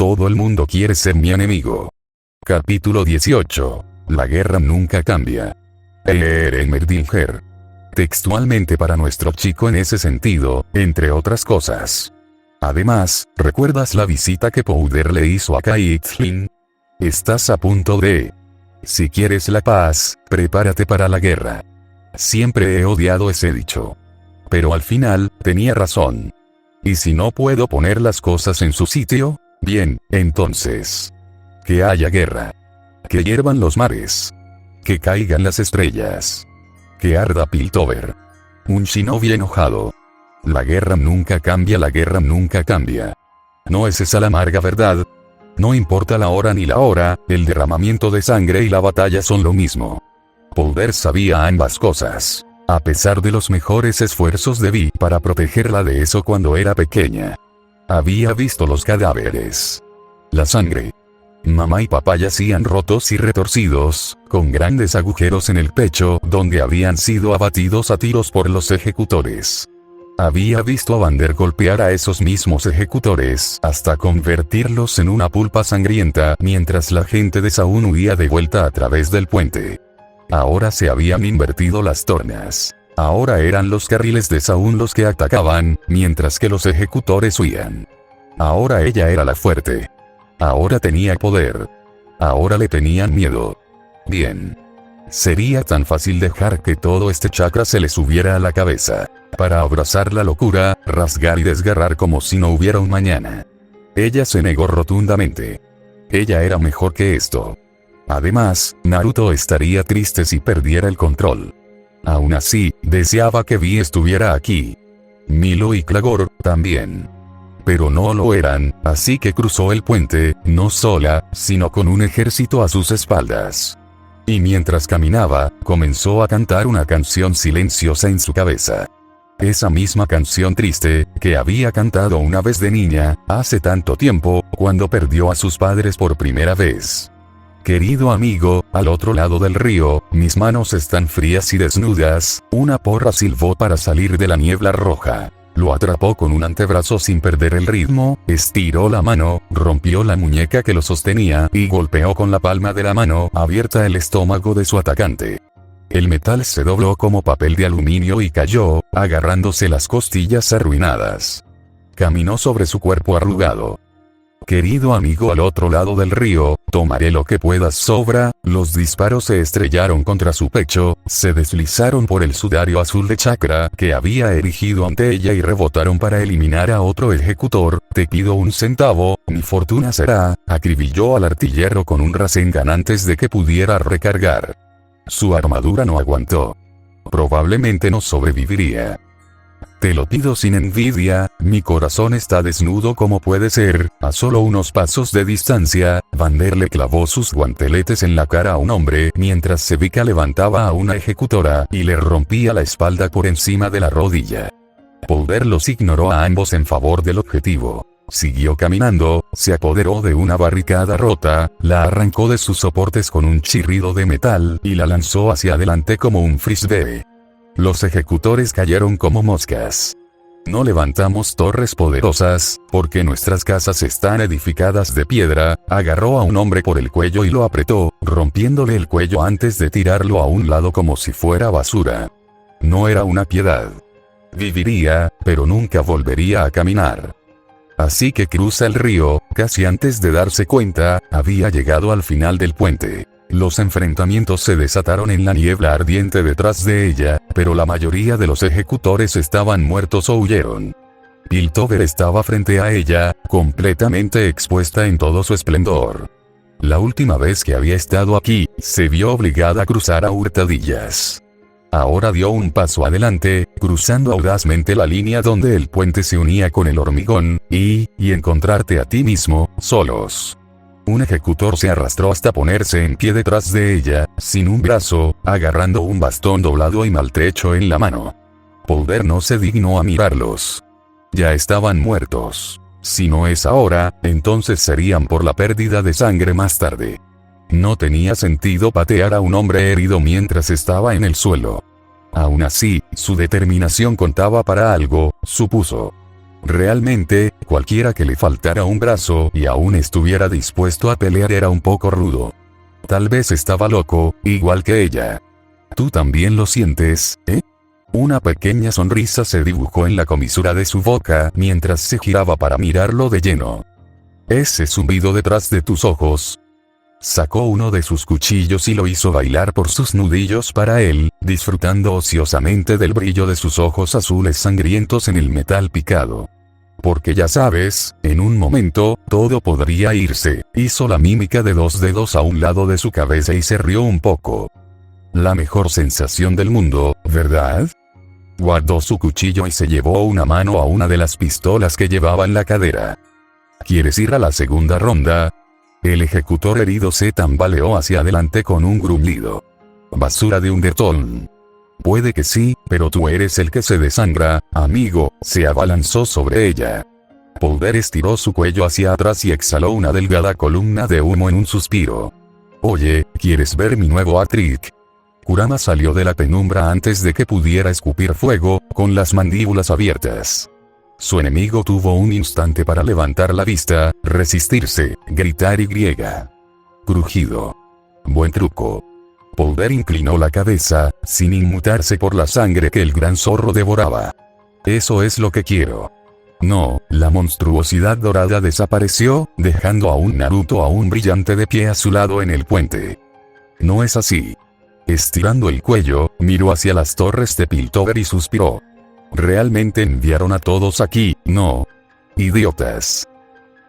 Todo el mundo quiere ser mi enemigo. Capítulo 18. La guerra nunca cambia. Ermendinger. Textualmente para nuestro chico en ese sentido, entre otras cosas. Además, ¿recuerdas la visita que Powder le hizo a Caitlyn? Estás a punto de... Si quieres la paz, prepárate para la guerra. Siempre he odiado ese dicho. Pero al final, tenía razón. ¿Y si no puedo poner las cosas en su sitio? Bien, entonces. Que haya guerra. Que hiervan los mares. Que caigan las estrellas. Que arda Piltover. Un shinobi enojado. La guerra nunca cambia, la guerra nunca cambia. ¿No es esa la amarga verdad? No importa la hora ni la hora, el derramamiento de sangre y la batalla son lo mismo. Powder sabía ambas cosas, a pesar de los mejores esfuerzos de Vi para protegerla de eso cuando era pequeña. Había visto los cadáveres. La sangre. Mamá y papá yacían rotos y retorcidos, con grandes agujeros en el pecho donde habían sido abatidos a tiros por los ejecutores. Había visto a Vander golpear a esos mismos ejecutores hasta convertirlos en una pulpa sangrienta mientras la gente de Zaun huía de vuelta a través del puente. Ahora se habían invertido las tornas. Ahora eran los carriles de Zaun los que atacaban, mientras que los ejecutores huían. Ahora ella era la fuerte. Ahora tenía poder. Ahora le tenían miedo. Bien. Sería tan fácil dejar que todo este chakra se le subiera a la cabeza, para abrazar la locura, rasgar y desgarrar como si no hubiera un mañana. Ella se negó rotundamente. Ella era mejor que esto. Además, Naruto estaría triste si perdiera el control. Aún así, deseaba que Vi estuviera aquí. Milo y Clagor, también. Pero no lo eran, así que cruzó el puente, no sola, sino con un ejército a sus espaldas. Y mientras caminaba, comenzó a cantar una canción silenciosa en su cabeza. Esa misma canción triste, que había cantado una vez de niña, hace tanto tiempo, cuando perdió a sus padres por primera vez. Querido amigo, al otro lado del río, mis manos están frías y desnudas, una porra silbó para salir de la niebla roja. Lo atrapó con un antebrazo sin perder el ritmo, estiró la mano, rompió la muñeca que lo sostenía y golpeó con la palma de la mano abierta el estómago de su atacante. El metal se dobló como papel de aluminio y cayó, agarrándose las costillas arruinadas. Caminó sobre su cuerpo arrugado. Querido amigo al otro lado del río, tomaré lo que puedas sobra. Los disparos se estrellaron contra su pecho, se deslizaron por el sudario azul de chakra que había erigido ante ella y rebotaron para eliminar a otro ejecutor. Te pido un centavo, mi fortuna será. Acribilló al artillero con un Rasengan antes de que pudiera recargar. Su armadura no aguantó. Probablemente no sobreviviría. Te lo pido sin envidia, mi corazón está desnudo como puede ser. A solo unos pasos de distancia, Vander le clavó sus guanteletes en la cara a un hombre mientras Sevika levantaba a una ejecutora y le rompía la espalda por encima de la rodilla. Powder los ignoró a ambos en favor del objetivo. Siguió caminando, se apoderó de una barricada rota, la arrancó de sus soportes con un chirrido de metal y la lanzó hacia adelante como un frisbee. Los ejecutores cayeron como moscas. No levantamos torres poderosas, porque nuestras casas están edificadas de piedra. Agarró a un hombre por el cuello y lo apretó, rompiéndole el cuello antes de tirarlo a un lado como si fuera basura. No era una piedad. Viviría, pero nunca volvería a caminar. Así que cruza el río, casi antes de darse cuenta, había llegado al final del puente. Los enfrentamientos se desataron en la niebla ardiente detrás de ella, pero la mayoría de los ejecutores estaban muertos o huyeron. Piltover estaba frente a ella, completamente expuesta en todo su esplendor. La última vez que había estado aquí, se vio obligada a cruzar a hurtadillas. Ahora dio un paso adelante, cruzando audazmente la línea donde el puente se unía con el hormigón, y encontrarte a ti mismo, solos. Un ejecutor se arrastró hasta ponerse en pie detrás de ella, sin un brazo, agarrando un bastón doblado y maltrecho en la mano. Powder no se dignó a mirarlos. Ya estaban muertos. Si no es ahora, entonces serían por la pérdida de sangre más tarde. No tenía sentido patear a un hombre herido mientras estaba en el suelo. Aún así, su determinación contaba para algo, supuso. Realmente, cualquiera que le faltara un brazo y aún estuviera dispuesto a pelear era un poco rudo. Tal vez estaba loco, igual que ella. ¿Tú también lo sientes, eh? Una pequeña sonrisa se dibujó en la comisura de su boca mientras se giraba para mirarlo de lleno. Ese zumbido detrás de tus ojos. Sacó uno de sus cuchillos y lo hizo bailar por sus nudillos para él, disfrutando ociosamente del brillo de sus ojos azules sangrientos en el metal picado. Porque ya sabes, en un momento, todo podría irse. Hizo la mímica de 2 dedos a un lado de su cabeza y se rió un poco. La mejor sensación del mundo, ¿verdad? Guardó su cuchillo y se llevó una mano a una de las pistolas que llevaba en la cadera. ¿Quieres ir a la segunda ronda? El ejecutor herido se tambaleó hacia adelante con un gruñido. Basura de Undertone. Puede que sí, pero tú eres el que se desangra, amigo. Se abalanzó sobre ella. Polder estiró su cuello hacia atrás y exhaló una delgada columna de humo en un suspiro. Oye, ¿quieres ver mi nuevo hat-trick? Kurama salió de la penumbra antes de que pudiera escupir fuego, con las mandíbulas abiertas. Su enemigo tuvo un instante para levantar la vista, resistirse, gritar y griega. Crujido. Buen truco. Polder inclinó la cabeza, sin inmutarse por la sangre que el gran zorro devoraba. Eso es lo que quiero. No, la monstruosidad dorada desapareció, dejando a un Naruto aún brillante de pie a su lado en el puente. No es así. Estirando el cuello, miró hacia las torres de Piltover y suspiró. Realmente enviaron a todos aquí, ¿no? Idiotas.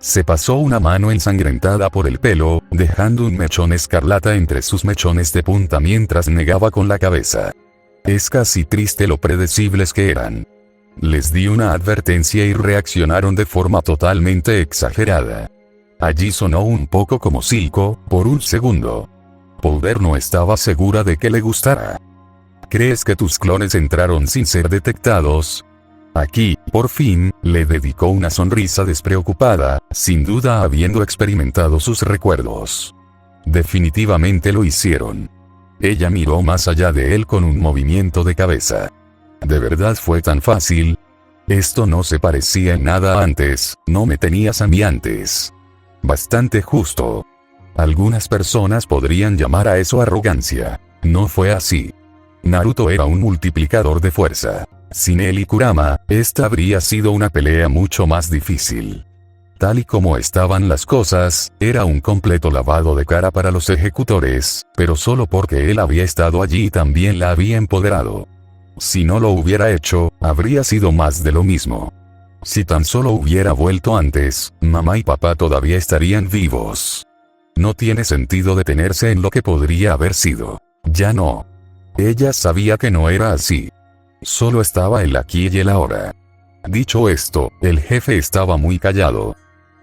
Se pasó una mano ensangrentada por el pelo, dejando un mechón escarlata entre sus mechones de punta mientras negaba con la cabeza. Es casi triste lo predecibles que eran. Les di una advertencia y reaccionaron de forma totalmente exagerada. Allí sonó un poco como Silco, por un segundo. Polder no estaba segura de que le gustara. ¿Crees que tus clones entraron sin ser detectados? Aquí, por fin, le dedicó una sonrisa despreocupada, sin duda habiendo experimentado sus recuerdos. Definitivamente lo hicieron. Ella miró más allá de él con un movimiento de cabeza. ¿De verdad fue tan fácil? Esto no se parecía en nada antes, no me tenías a mí antes. Bastante justo. Algunas personas podrían llamar a eso arrogancia. No fue así. Naruto era un multiplicador de fuerza. Sin él y Kurama, esta habría sido una pelea mucho más difícil. Tal y como estaban las cosas, era un completo lavado de cara para los ejecutores, pero solo porque él había estado allí y también la había empoderado. Si no lo hubiera hecho, habría sido más de lo mismo. Si tan solo hubiera vuelto antes, mamá y papá todavía estarían vivos. No tiene sentido detenerse en lo que podría haber sido. Ya no. Ella sabía que no era así. Solo estaba el aquí y el ahora. Dicho esto, el jefe estaba muy callado.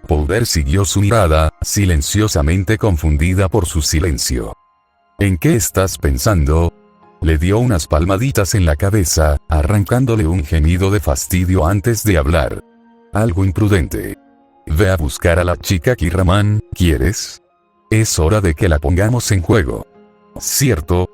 Polder siguió su mirada, silenciosamente confundida por su silencio. ¿En qué estás pensando? Le dio unas palmaditas en la cabeza, arrancándole un gemido de fastidio antes de hablar. Algo imprudente. Ve a buscar a la chica Kiraman, ¿quieres? Es hora de que la pongamos en juego. Cierto,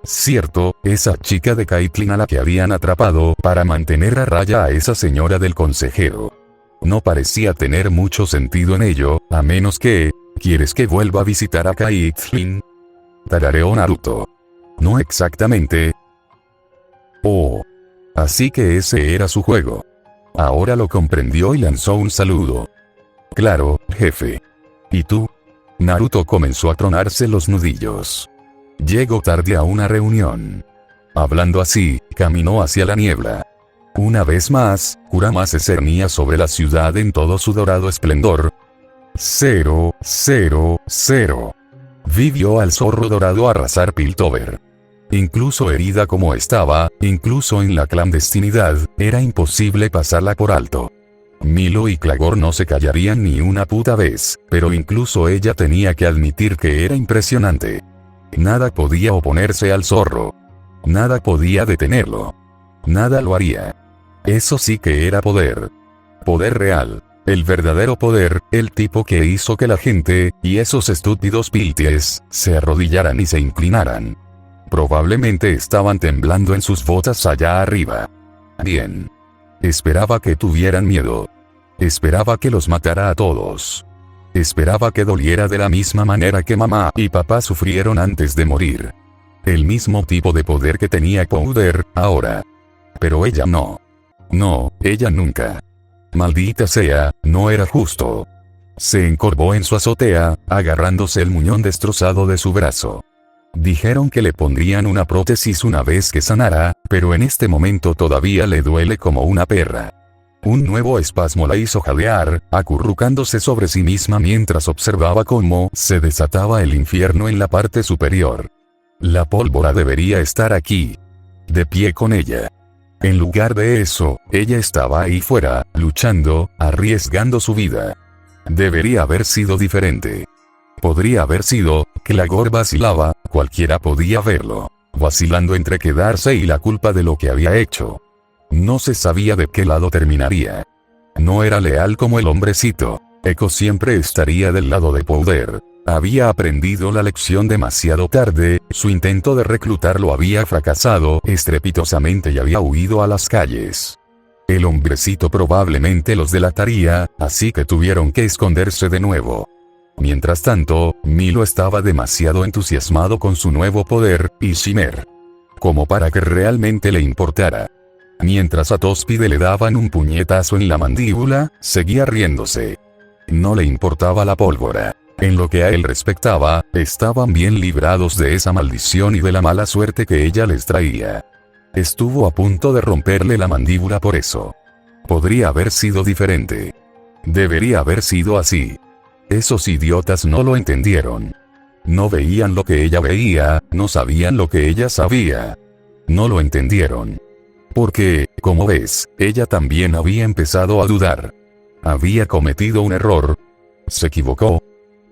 esa chica de Caitlyn a la que habían atrapado para mantener a raya a esa señora del consejero. No parecía tener mucho sentido en ello, a menos que... ¿Quieres que vuelva a visitar a Caitlyn? Tarareó Naruto. No exactamente. Oh. Así que ese era su juego. Ahora lo comprendió y lanzó un saludo. Claro, jefe. ¿Y tú? Naruto comenzó a tronarse los nudillos. Llegó tarde a una reunión. Hablando así, caminó hacia la niebla. Una vez más, Kurama se cernía sobre la ciudad en todo su dorado esplendor. 0, 0, 0. Vivió al zorro dorado arrasar Piltover. Incluso herida como estaba, incluso en la clandestinidad, era imposible pasarla por alto. Milo y Clagor no se callarían ni una puta vez, pero incluso ella tenía que admitir que era impresionante. Nada podía oponerse al zorro. Nada podía detenerlo. Nada lo haría. Eso sí que era poder. Poder real. El verdadero poder, el tipo que hizo que la gente, y esos estúpidos pilties, se arrodillaran y se inclinaran. Probablemente estaban temblando en sus botas allá arriba. Bien. Esperaba que tuvieran miedo. Esperaba que los matara a todos. Esperaba que doliera de la misma manera que mamá y papá sufrieron antes de morir. El mismo tipo de poder que tenía Powder, ahora. Pero ella no. No, ella nunca. Maldita sea, no era justo. Se encorvó en su azotea, agarrándose el muñón destrozado de su brazo. Dijeron que le pondrían una prótesis una vez que sanara, pero en este momento todavía le duele como una perra. Un nuevo espasmo la hizo jadear, acurrucándose sobre sí misma mientras observaba cómo se desataba el infierno en la parte superior. La pólvora debería estar aquí. De pie con ella. En lugar de eso, ella estaba ahí fuera, luchando, arriesgando su vida. Debería haber sido diferente. Podría haber sido, que Lagor vacilaba, cualquiera podía verlo, vacilando entre quedarse y la culpa de lo que había hecho. No se sabía de qué lado terminaría. No era leal como el hombrecito. Echo siempre estaría del lado de Powder. Había aprendido la lección demasiado tarde, su intento de reclutarlo había fracasado estrepitosamente y había huido a las calles. El hombrecito probablemente los delataría, así que tuvieron que esconderse de nuevo. Mientras tanto, Milo estaba demasiado entusiasmado con su nuevo poder, y Shimmer, como para que realmente le importara. Mientras a Tóspide le daban un puñetazo en la mandíbula, seguía riéndose. No le importaba la pólvora. En lo que a él respectaba, estaban bien librados de esa maldición y de la mala suerte que ella les traía. Estuvo a punto de romperle la mandíbula por eso. Podría haber sido diferente. Debería haber sido así. Esos idiotas no lo entendieron. No veían lo que ella veía, no sabían lo que ella sabía. No lo entendieron. Porque, como ves, ella también había empezado a dudar. Había cometido un error. Se equivocó.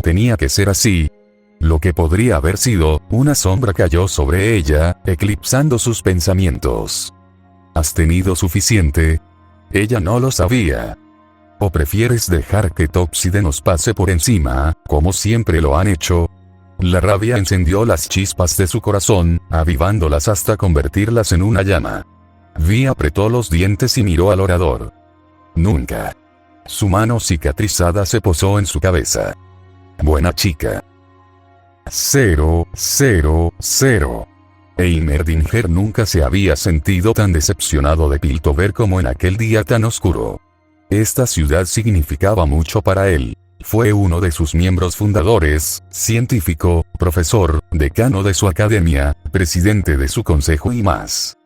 Tenía que ser así. Lo que podría haber sido, una sombra cayó sobre ella, eclipsando sus pensamientos. ¿Has tenido suficiente? Ella no lo sabía. ¿O prefieres dejar que Tópside nos pase por encima, como siempre lo han hecho? La rabia encendió las chispas de su corazón, avivándolas hasta convertirlas en una llama. Vi apretó los dientes y miró al orador. Nunca. Su mano cicatrizada se posó en su cabeza. Buena chica. 0, 0, 0. Heimerdinger nunca se había sentido tan decepcionado de Piltover como en aquel día tan oscuro. Esta ciudad significaba mucho para él. Fue uno de sus miembros fundadores, científico, profesor, decano de su academia, presidente de su consejo y más.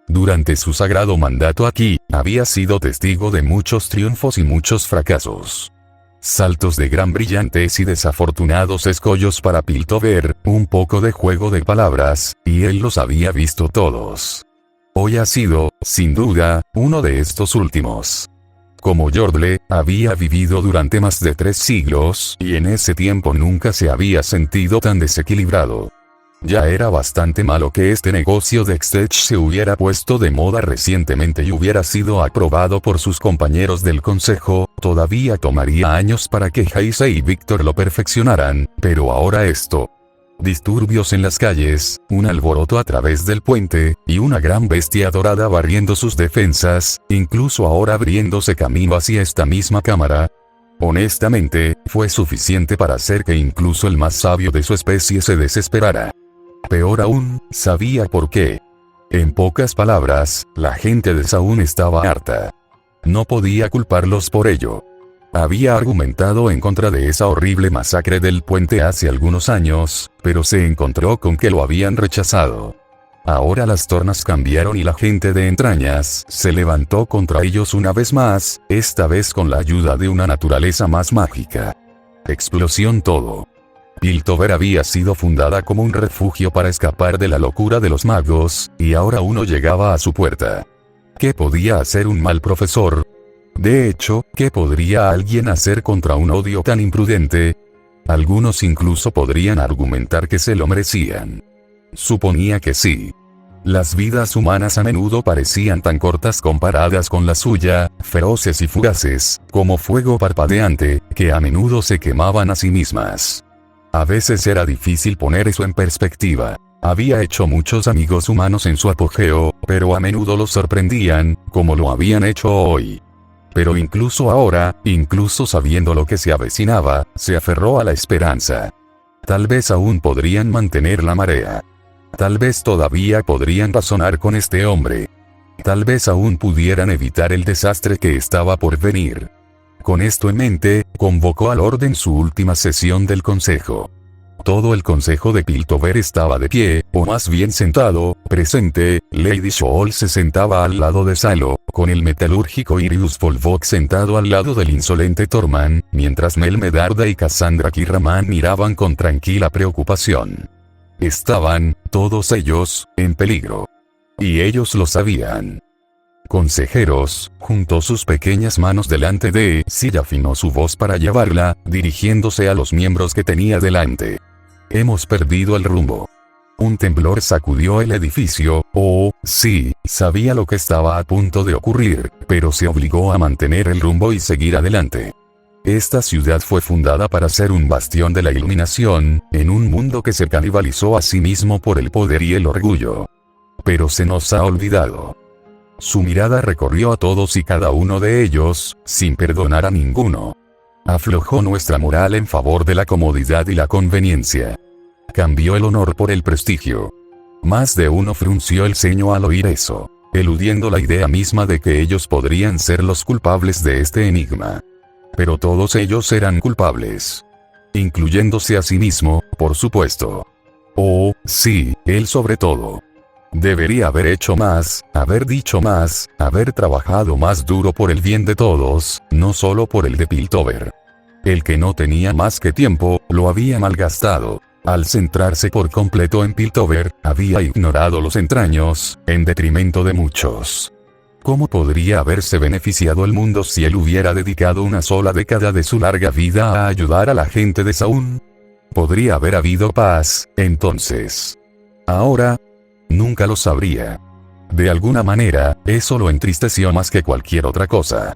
Durante su sagrado mandato aquí, había sido testigo de muchos triunfos y muchos fracasos. Saltos de gran brillantez y desafortunados escollos para Piltover, un poco de juego de palabras, y él los había visto todos. Hoy ha sido, sin duda, uno de estos últimos. Como Yordle, había vivido durante más de 3 siglos, y en ese tiempo nunca se había sentido tan desequilibrado. Ya era bastante malo que este negocio de Extech se hubiera puesto de moda recientemente y hubiera sido aprobado por sus compañeros del consejo, todavía tomaría años para que Heise y Víctor lo perfeccionaran, pero ahora esto. Disturbios en las calles, un alboroto a través del puente, y una gran bestia dorada barriendo sus defensas, incluso ahora abriéndose camino hacia esta misma cámara. Honestamente, fue suficiente para hacer que incluso el más sabio de su especie se desesperara. Peor aún, sabía por qué. En pocas palabras, la gente de Zaun estaba harta. No podía culparlos por ello. Había argumentado en contra de esa horrible masacre del puente hace algunos años, pero se encontró con que lo habían rechazado. Ahora las tornas cambiaron y la gente de entrañas se levantó contra ellos una vez más, esta vez con la ayuda de una naturaleza más mágica. Explosión todo. Piltover había sido fundada como un refugio para escapar de la locura de los magos, y ahora uno llegaba a su puerta. ¿Qué podía hacer un mal profesor? De hecho, ¿qué podría alguien hacer contra un odio tan imprudente? Algunos incluso podrían argumentar que se lo merecían. Suponía que sí. Las vidas humanas a menudo parecían tan cortas comparadas con la suya, feroces y fugaces, como fuego parpadeante, que a menudo se quemaban a sí mismas. A veces era difícil poner eso en perspectiva. Había hecho muchos amigos humanos en su apogeo, pero a menudo los sorprendían, como lo habían hecho hoy. Pero incluso ahora, incluso sabiendo lo que se avecinaba, se aferró a la esperanza. Tal vez aún podrían mantener la marea. Tal vez todavía podrían razonar con este hombre. Tal vez aún pudieran evitar el desastre que estaba por venir. Con esto en mente, convocó al orden su última sesión del consejo. Todo el consejo de Piltover estaba de pie, o más bien sentado, presente. Lady Shoal se sentaba al lado de Salo, con el metalúrgico Irius Volvox sentado al lado del insolente Tormund, mientras Mel Medarda y Cassandra Kirraman miraban con tranquila preocupación. Estaban, todos ellos, en peligro. Y ellos lo sabían. Consejeros, juntó sus pequeñas manos delante de sí y afinó su voz para llevarla, dirigiéndose a los miembros que tenía delante. Hemos perdido el rumbo. Un temblor sacudió el edificio. Oh, sí, sabía lo que estaba a punto de ocurrir, pero se obligó a mantener el rumbo y seguir adelante. Esta ciudad fue fundada para ser un bastión de la iluminación, en un mundo que se canibalizó a sí mismo por el poder y el orgullo. Pero se nos ha olvidado. Su mirada recorrió a todos y cada uno de ellos, sin perdonar a ninguno. Aflojó nuestra moral en favor de la comodidad y la conveniencia. Cambió el honor por el prestigio. Más de uno frunció el ceño al oír eso, eludiendo la idea misma de que ellos podrían ser los culpables de este enigma. Pero todos ellos eran culpables. Incluyéndose a sí mismo, por supuesto. Oh, sí, él sobre todo. Debería haber hecho más, haber dicho más, haber trabajado más duro por el bien de todos, no solo por el de Piltover. El que no tenía más que tiempo, lo había malgastado. Al centrarse por completo en Piltover, había ignorado los entraños, en detrimento de muchos. ¿Cómo podría haberse beneficiado el mundo si él hubiera dedicado una sola década de su larga vida a ayudar a la gente de Zaun? ¿Podría haber habido paz, entonces? Ahora, nunca lo sabría. De alguna manera, eso lo entristeció más que cualquier otra cosa.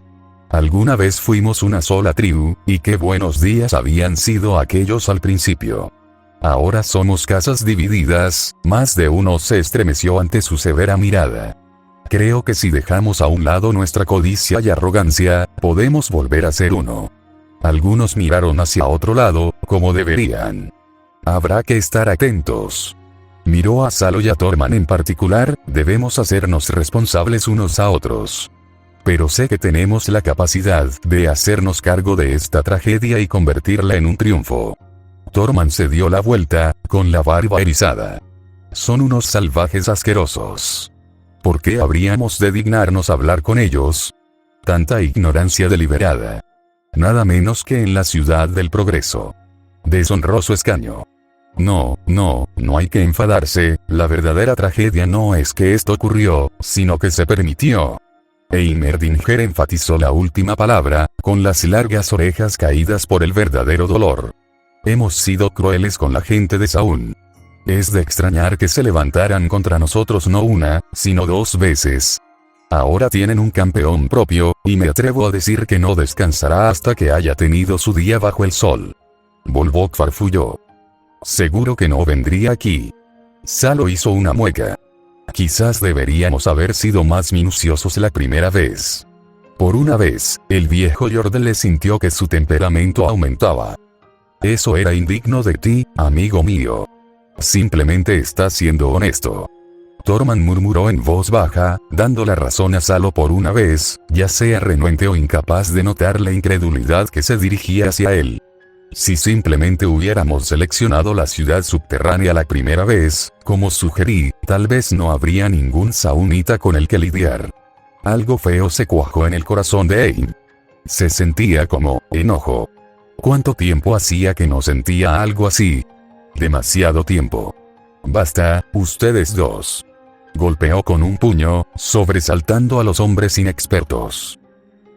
Alguna vez fuimos una sola tribu, y qué buenos días habían sido aquellos al principio. Ahora somos casas divididas. Más de uno se estremeció ante su severa mirada. Creo que si dejamos a un lado nuestra codicia y arrogancia, podemos volver a ser uno. Algunos miraron hacia otro lado, como deberían. Habrá que estar atentos. Miró a Salo y a Tormund en particular. Debemos hacernos responsables unos a otros. Pero sé que tenemos la capacidad de hacernos cargo de esta tragedia y convertirla en un triunfo. Tormund se dio la vuelta, con la barba erizada. Son unos salvajes asquerosos. ¿Por qué habríamos de dignarnos a hablar con ellos? Tanta ignorancia deliberada. Nada menos que en la ciudad del progreso. Deshonroso escaño. No hay que enfadarse. La verdadera tragedia no es que esto ocurrió, sino que se permitió. Heimerdinger enfatizó la última palabra, con las largas orejas caídas por el verdadero dolor. Hemos sido crueles con la gente de Zaun. Es de extrañar que se levantaran contra nosotros no una, sino dos veces. Ahora tienen un campeón propio, y me atrevo a decir que no descansará hasta que haya tenido su día bajo el sol. Volvox farfulló. Seguro que no vendría aquí. Salo hizo una mueca. Quizás deberíamos haber sido más minuciosos la primera vez. Por una vez, el viejo Yordle sintió que su temperamento aumentaba. Eso era indigno de ti, amigo mío. Simplemente estás siendo honesto. Tormund murmuró en voz baja, dando la razón a Salo por una vez, ya sea renuente o incapaz de notar la incredulidad que se dirigía hacia él. Si simplemente hubiéramos seleccionado la ciudad subterránea la primera vez, como sugerí, tal vez no habría ningún saunita con el que lidiar. Algo feo se cuajó en el corazón de Aim. Se sentía como enojo. ¿Cuánto tiempo hacía que no sentía algo así? Demasiado tiempo. Basta, ustedes dos. Golpeó con un puño, sobresaltando a los hombres inexpertos.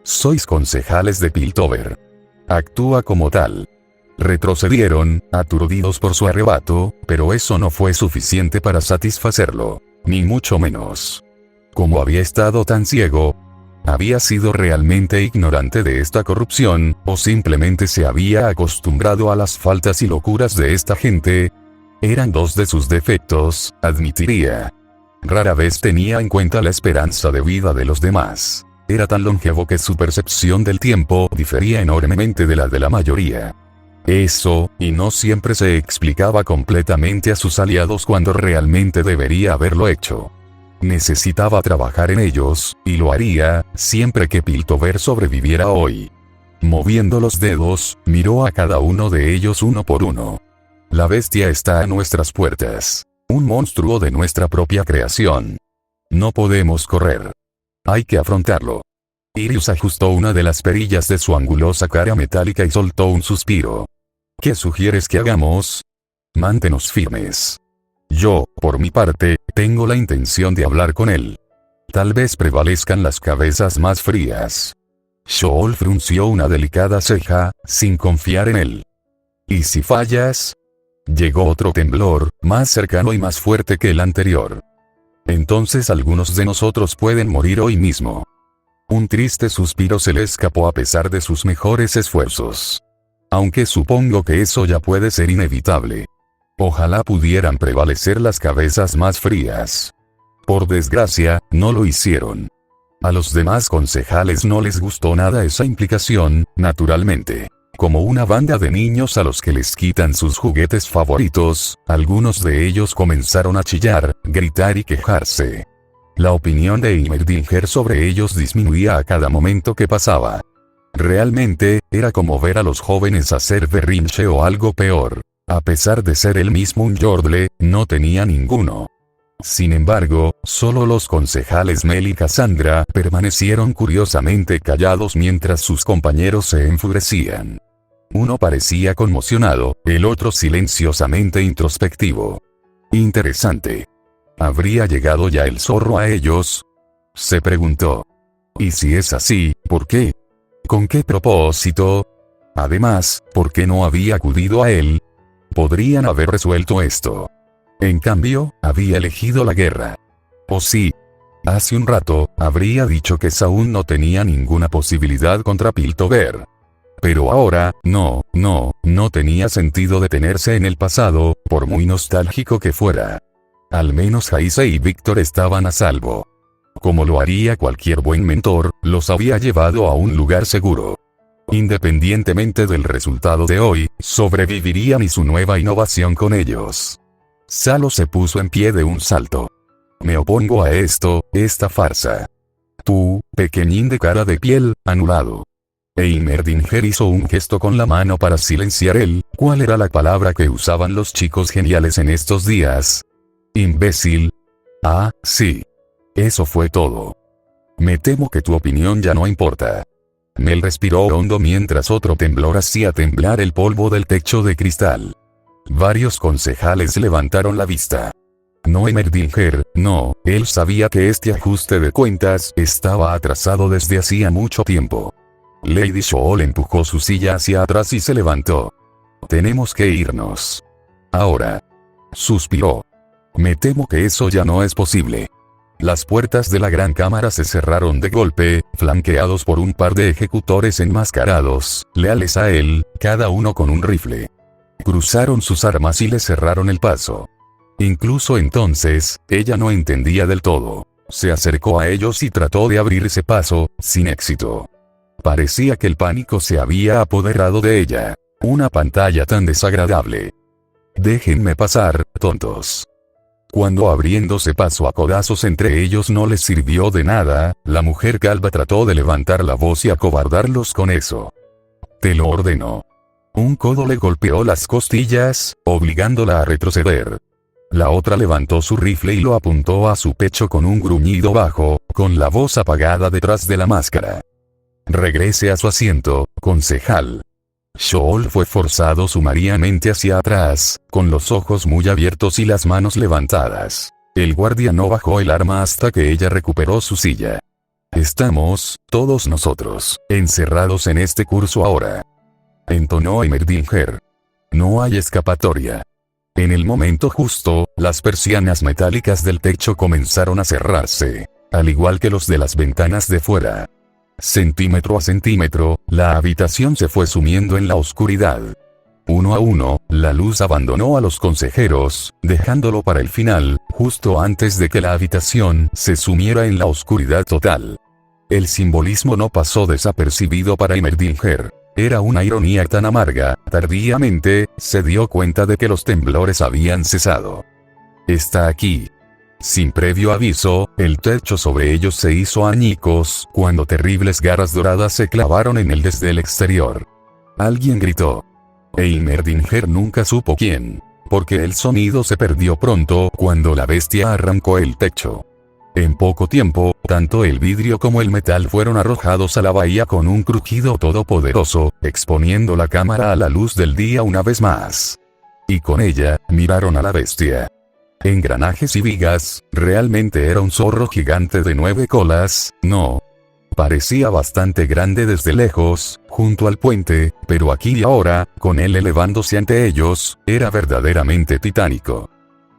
Sois concejales de Piltover. Actúa como tal. Retrocedieron, aturdidos por su arrebato, pero eso no fue suficiente para satisfacerlo, ni mucho menos. Como había estado tan ciego, ¿había sido realmente ignorante de esta corrupción, o simplemente se había acostumbrado a las faltas y locuras de esta gente? Eran dos de sus defectos, admitiría. Rara vez tenía en cuenta la esperanza de vida de los demás. era tan longevo que su percepción del tiempo difería enormemente de la de la mayoría. Eso, y no siempre se explicaba completamente a sus aliados cuando realmente debería haberlo hecho. Necesitaba trabajar en ellos, y lo haría, siempre que Piltover sobreviviera hoy. Moviendo los dedos, miró a cada uno de ellos uno por uno. La bestia está a nuestras puertas. Un monstruo de nuestra propia creación. No podemos correr. Hay que afrontarlo. Irius ajustó una de las perillas de su angulosa cara metálica y soltó un suspiro. ¿Qué sugieres que hagamos? Manténnos firmes. Yo, por mi parte, tengo la intención de hablar con él. Tal vez prevalezcan las cabezas más frías. Shoal frunció una delicada ceja, sin confiar en él. ¿Y si fallas? Llegó otro temblor, más cercano y más fuerte que el anterior. Entonces algunos de nosotros pueden morir hoy mismo. Un triste suspiro se le escapó a pesar de sus mejores esfuerzos. Aunque supongo que eso ya puede ser inevitable. Ojalá pudieran prevalecer las cabezas más frías. Por desgracia, no lo hicieron. A los demás concejales no les gustó nada esa implicación, naturalmente. Como una banda de niños a los que les quitan sus juguetes favoritos, algunos de ellos comenzaron a chillar, gritar y quejarse. La opinión de Heimerdinger sobre ellos disminuía a cada momento que pasaba. Realmente, era como ver a los jóvenes hacer berrinche o algo peor. A pesar de ser él mismo un Yordle, no tenía ninguno. Sin embargo, solo los concejales Mel y Cassandra permanecieron curiosamente callados mientras sus compañeros se enfurecían. Uno parecía conmocionado, el otro silenciosamente introspectivo. Interesante. ¿Habría llegado ya el zorro a ellos? Se preguntó. Y si es así, ¿por qué? ¿Con qué propósito? Además, ¿por qué no había acudido a él? Podrían haber resuelto esto. En cambio, había elegido la guerra. ¿O sí? Hace un rato, habría dicho que Saúl no tenía ninguna posibilidad contra Piltover. Pero ahora, no tenía sentido detenerse en el pasado, por muy nostálgico que fuera. Al menos Jaise y Víctor estaban a salvo. Como lo haría cualquier buen mentor, los había llevado a un lugar seguro. Independientemente del resultado de hoy, sobrevivirían y su nueva innovación con ellos. Salo se puso en pie de un salto. Me opongo a esta farsa. Tú, pequeñín de cara de piel, anulado. Heimerdinger hizo un gesto con la mano para silenciar ¿cuál era la palabra que usaban los chicos geniales en estos días? Imbécil. Ah, sí. Eso fue todo. Me temo que tu opinión ya no importa. Mel respiró hondo mientras otro temblor hacía temblar el polvo del techo de cristal. Varios concejales levantaron la vista. No Heimerdinger, no, él sabía que este ajuste de cuentas estaba atrasado desde hacía mucho tiempo. Lady Shoal empujó su silla hacia atrás y se levantó. Tenemos que irnos. Ahora. Suspiró. Me temo que eso ya no es posible. Las puertas de la gran cámara se cerraron de golpe, flanqueados por un par de ejecutores enmascarados, leales a él, cada uno con un rifle. Cruzaron sus armas y le cerraron el paso. Incluso entonces, ella no entendía del todo. Se acercó a ellos y trató de abrirse paso, sin éxito. Parecía que el pánico se había apoderado de ella. Una pantalla tan desagradable. Déjenme pasar, tontos. Cuando abriéndose paso a codazos entre ellos no les sirvió de nada, la mujer calva trató de levantar la voz y acobardarlos con eso. Te lo ordeno. Un codo le golpeó las costillas, obligándola a retroceder. La otra levantó su rifle y lo apuntó a su pecho con un gruñido bajo, con la voz apagada detrás de la máscara. Regrese a su asiento, concejal. Shoal fue forzado sumariamente hacia atrás, con los ojos muy abiertos y las manos levantadas. El guardia no bajó el arma hasta que ella recuperó su silla. Estamos, todos nosotros, encerrados en este curso ahora. Entonó Heimerdinger. No hay escapatoria. En el momento justo, las persianas metálicas del techo comenzaron a cerrarse, al igual que los de las ventanas de fuera. Centímetro a centímetro, la habitación se fue sumiendo en la oscuridad. Uno a uno, la luz abandonó a los consejeros, dejándolo para el final, justo antes de que la habitación se sumiera en la oscuridad total. El simbolismo no pasó desapercibido para Heimerdinger. Era una ironía tan amarga. Tardíamente, se dio cuenta de que los temblores habían cesado. Está aquí. Sin previo aviso, el techo sobre ellos se hizo añicos, cuando terribles garras doradas se clavaron en él desde el exterior. Alguien gritó. Heimerdinger nunca supo quién, porque el sonido se perdió pronto cuando la bestia arrancó el techo. En poco tiempo, tanto el vidrio como el metal fueron arrojados a la bahía con un crujido todopoderoso, exponiendo la cámara a la luz del día una vez más. Y con ella, miraron a la bestia. Engranajes y vigas, realmente era un zorro gigante de 9 colas, no. Parecía bastante grande desde lejos, junto al puente, pero aquí y ahora, con él elevándose ante ellos, era verdaderamente titánico.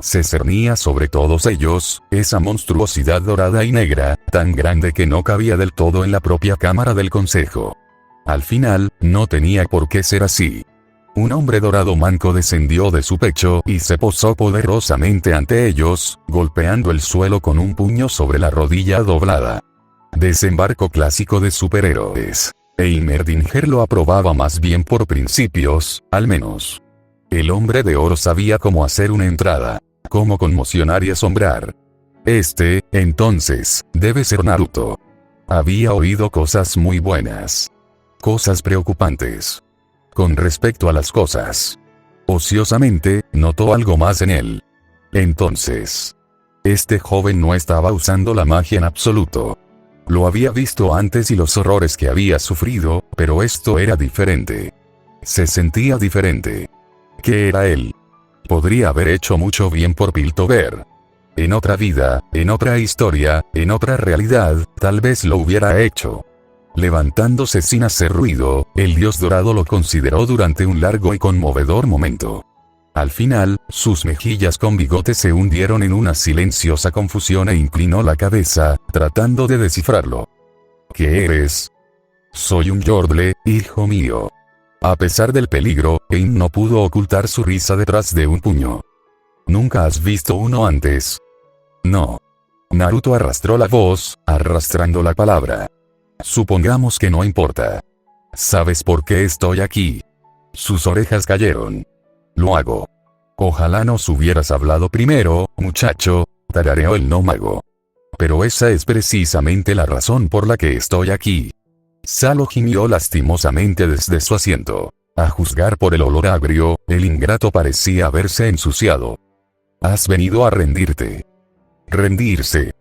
Se cernía sobre todos ellos, esa monstruosidad dorada y negra, tan grande que no cabía del todo en la propia cámara del consejo. Al final, no tenía por qué ser así. Un hombre dorado manco descendió de su pecho y se posó poderosamente ante ellos, golpeando el suelo con un puño sobre la rodilla doblada. Desembarco clásico de superhéroes. Heimerdinger lo aprobaba más bien por principios, al menos. El hombre de oro sabía cómo hacer una entrada, cómo conmocionar y asombrar. Entonces, debe ser Naruto. Había oído cosas muy buenas. Cosas preocupantes. Con respecto a las cosas. Ociosamente, notó algo más en él. Entonces. Este joven no estaba usando la magia en absoluto. Lo había visto antes y los horrores que había sufrido, pero esto era diferente. Se sentía diferente. ¿Qué era él? Podría haber hecho mucho bien por Piltover. En otra vida, en otra historia, en otra realidad, tal vez lo hubiera hecho. Levantándose sin hacer ruido, el dios dorado lo consideró durante un largo y conmovedor momento. Al final, sus mejillas con bigote se hundieron en una silenciosa confusión e inclinó la cabeza, tratando de descifrarlo. ¿Qué eres? Soy un Yordle, hijo mío. A pesar del peligro, Pain no pudo ocultar su risa detrás de un puño. ¿Nunca has visto uno antes? No. Naruto arrastró la voz, arrastrando la palabra. Supongamos que no importa. ¿Sabes por qué estoy aquí? Sus orejas cayeron. Lo hago. Ojalá nos hubieras hablado primero, muchacho, tarareó el no mago. Pero esa es precisamente la razón por la que estoy aquí. Salo gimió lastimosamente desde su asiento. A juzgar por el olor agrio, el ingrato parecía haberse ensuciado. Has venido a rendirte. Rendirse.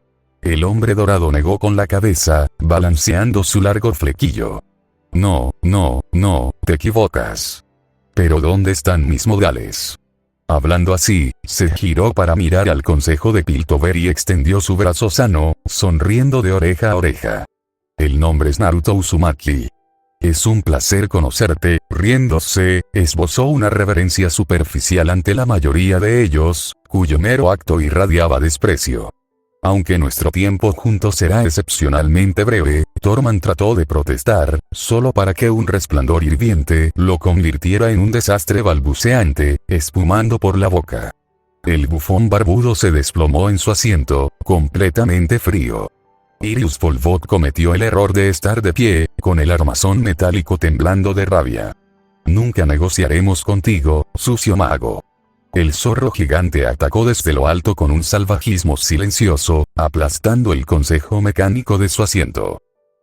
El hombre dorado negó con la cabeza, balanceando su largo flequillo. No, te equivocas. Pero ¿dónde están mis modales? Hablando así, se giró para mirar al consejo de Piltover y extendió su brazo sano, sonriendo de oreja a oreja. El nombre es Naruto Uzumaki. Es un placer conocerte, riéndose, esbozó una reverencia superficial ante la mayoría de ellos, cuyo mero acto irradiaba desprecio. Aunque nuestro tiempo juntos será excepcionalmente breve, Torman trató de protestar, solo para que un resplandor hirviente lo convirtiera en un desastre balbuceante, espumando por la boca. El bufón barbudo se desplomó en su asiento, completamente frío. Irius Volvot cometió el error de estar de pie, con el armazón metálico temblando de rabia. Nunca negociaremos contigo, sucio mago. El zorro gigante atacó desde lo alto con un salvajismo silencioso, aplastando el consejo mecánico de su asiento.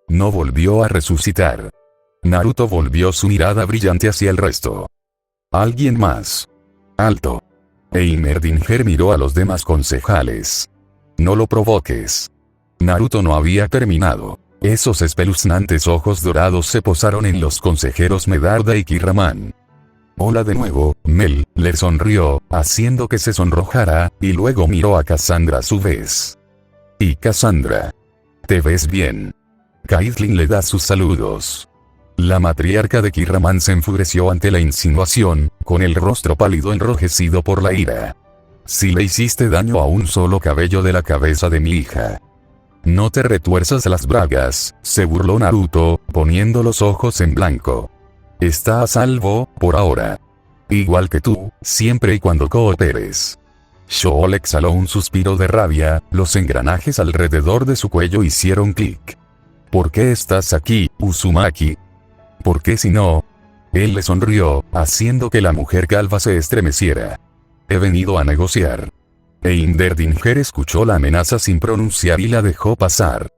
No volvió a resucitar. Naruto volvió su mirada brillante hacia el resto. ¿Alguien más? Alto. Heimerdinger miró a los demás concejales. No lo provoques. Naruto no había terminado. Esos espeluznantes ojos dorados se posaron en los consejeros Medarda y Kirraman. Hola de nuevo, Mel, le sonrió, haciendo que se sonrojara, y luego miró a Cassandra a su vez. Y Cassandra. ¿Te ves bien? Caitlyn le da sus saludos. La matriarca de Kirraman se enfureció ante la insinuación, con el rostro pálido enrojecido por la ira. Si le hiciste daño a un solo cabello de la cabeza de mi hija. No te retuerzas las bragas, se burló Naruto, poniendo los ojos en blanco. Está a salvo, por ahora. Igual que tú, siempre y cuando cooperes. Shool exhaló un suspiro de rabia, los engranajes alrededor de su cuello hicieron clic. ¿Por qué estás aquí, Uzumaki? ¿Por qué si no? Él le sonrió, haciendo que la mujer calva se estremeciera. He venido a negociar. Heimerdinger escuchó la amenaza sin pronunciar y la dejó pasar.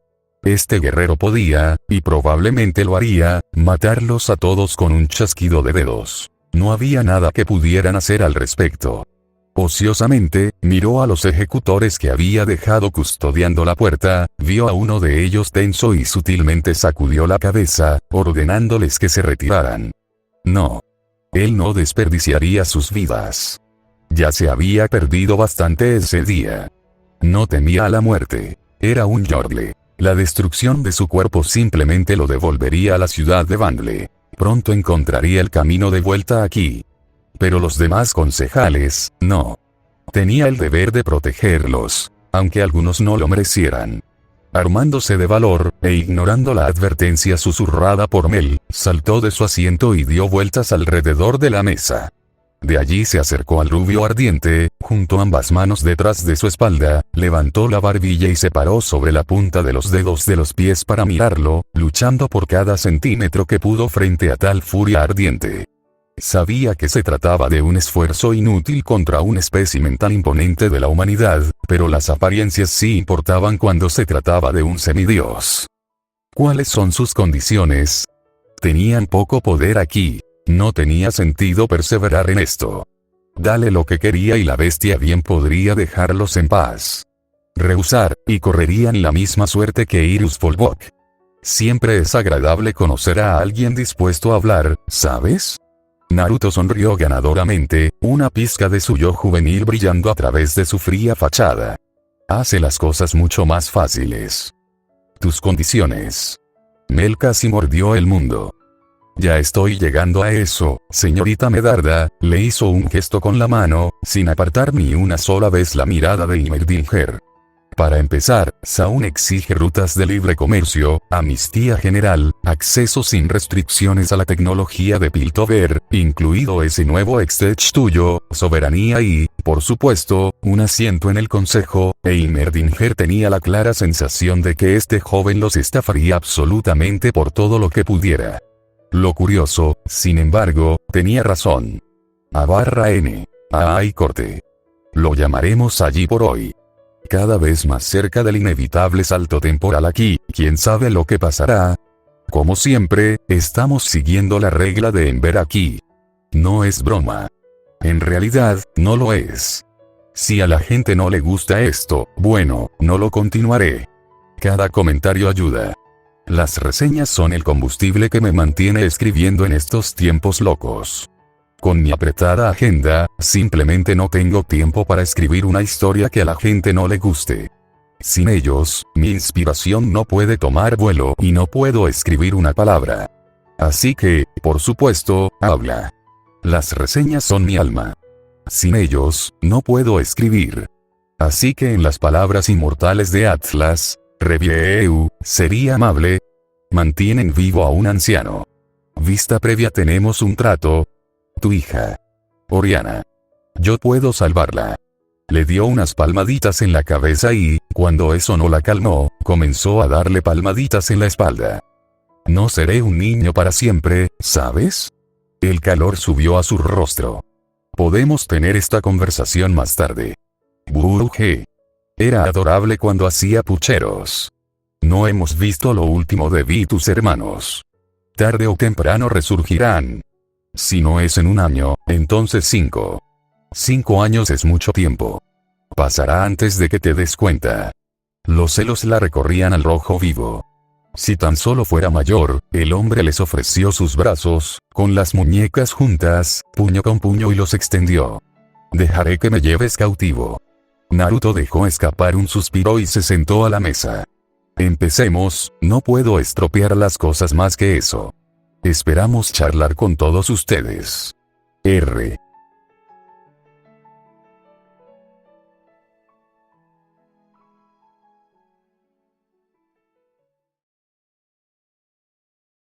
Este guerrero podía, y probablemente lo haría, matarlos a todos con un chasquido de dedos. No había nada que pudieran hacer al respecto. Ociosamente, miró a los ejecutores que había dejado custodiando la puerta, vio a uno de ellos tenso y sutilmente sacudió la cabeza, ordenándoles que se retiraran. No. Él no desperdiciaría sus vidas. Ya se había perdido bastante ese día. No temía a la muerte. Era un Yordle. La destrucción de su cuerpo simplemente lo devolvería a la ciudad de Vandle. Pronto encontraría el camino de vuelta aquí. Pero los demás concejales, no. Tenía el deber de protegerlos, aunque algunos no lo merecieran. Armándose de valor, e ignorando la advertencia susurrada por Mel, saltó de su asiento y dio vueltas alrededor de la mesa. De allí se acercó al rubio ardiente, juntó ambas manos detrás de su espalda, levantó la barbilla y se paró sobre la punta de los dedos de los pies para mirarlo, luchando por cada centímetro que pudo frente a tal furia ardiente. Sabía que se trataba de un esfuerzo inútil contra un espécimen tan imponente de la humanidad, pero las apariencias sí importaban cuando se trataba de un semidios. ¿Cuáles son sus condiciones? Tenían poco poder aquí. No tenía sentido perseverar en esto. Dale lo que quería y la bestia bien podría dejarlos en paz. Rehusar, y correrían la misma suerte que Irus Folbok. Siempre es agradable conocer a alguien dispuesto a hablar, ¿sabes? Naruto sonrió ganadoramente, una pizca de su yo juvenil brillando a través de su fría fachada. Hace las cosas mucho más fáciles. Tus condiciones. Mel casi mordió el mundo. Ya estoy llegando a eso, señorita Medarda, le hizo un gesto con la mano, sin apartar ni una sola vez la mirada de Heimerdinger. Para empezar, Zaun exige rutas de libre comercio, amnistía general, acceso sin restricciones a la tecnología de Piltover, incluido ese nuevo Extech tuyo, soberanía y, por supuesto, un asiento en el consejo. Heimerdinger tenía la clara sensación de que este joven los estafaría absolutamente por todo lo que pudiera. Lo curioso, sin embargo, tenía razón. A/N. Ay corte. Lo llamaremos allí por hoy. Cada vez más cerca del inevitable salto temporal aquí, ¿quién sabe lo que pasará? Como siempre, estamos siguiendo la regla de Enver aquí. No es broma. En realidad, no lo es. Si a la gente no le gusta esto, bueno, no lo continuaré. Cada comentario ayuda. Las reseñas son el combustible que me mantiene escribiendo en estos tiempos locos. Con mi apretada agenda, simplemente no tengo tiempo para escribir una historia que a la gente no le guste. Sin ellos, mi inspiración no puede tomar vuelo y no puedo escribir una palabra. Así que, por supuesto, habla. Las reseñas son mi alma. Sin ellos, no puedo escribir. Así que en las palabras inmortales de Atlas, Review, sería amable. Mantienen vivo a un anciano. Vista previa tenemos un trato. Tu hija. Oriana. Yo puedo salvarla. Le dio unas palmaditas en la cabeza y, cuando eso no la calmó, comenzó a darle palmaditas en la espalda. No seré un niño para siempre, ¿sabes? El calor subió a su rostro. Podemos tener esta conversación más tarde. Buruje. Era adorable cuando hacía pucheros. No hemos visto lo último de Vi y tus hermanos. Tarde o temprano resurgirán. Si no es en un año, entonces 5. 5 años es mucho tiempo. Pasará antes de que te des cuenta. Los celos la recorrían al rojo vivo. Si tan solo fuera mayor, el hombre les ofreció sus brazos, con las muñecas juntas, puño con puño y los extendió. Dejaré que me lleves cautivo. Naruto dejó escapar un suspiro y se sentó a la mesa. Empecemos, no puedo estropear las cosas más que eso. Esperamos charlar con todos ustedes. R.